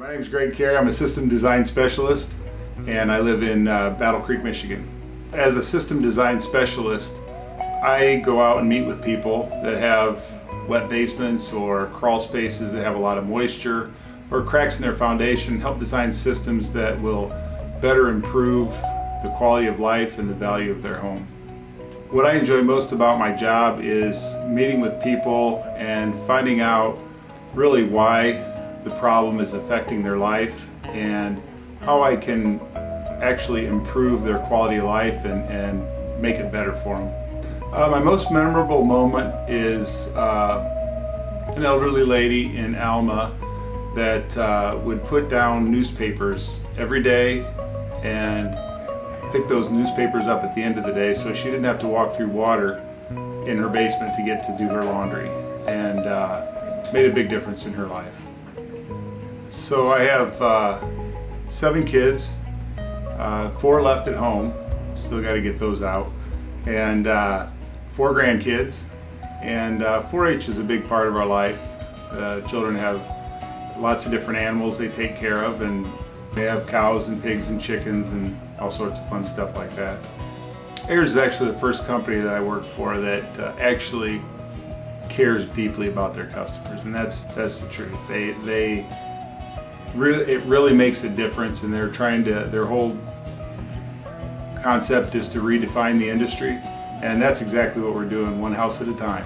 My name is Carey. I'm a system design specialist and I live in Battle Creek, Michigan. As a system design specialist, I go out and meet with people that have wet basements or crawl spaces that have a lot of moisture or cracks in their foundation, help design systems that will better improve the quality of life and the value of their home. What I enjoy most about my job is meeting with people and finding out really why the problem is affecting their life and how I can actually improve their quality of life and make it better for them. My most memorable moment is an elderly lady in Alma that would put down newspapers every day and pick those newspapers up at the end of the day so she didn't have to walk through water in her basement to get to do her laundry, and made a big difference in her life. So I have 7 kids, 4 left at home, still got to get those out, and 4 grandkids, and 4-H is a big part of our life. Children have lots of different animals they take care of, and they have cows and pigs and chickens and all sorts of fun stuff like that. Ayers is actually the first company that I worked for that actually cares deeply about their customers, and that's the truth. It really makes a difference, and they're trying to, their whole concept is to redefine the industry, and that's exactly what we're doing, one house at a time.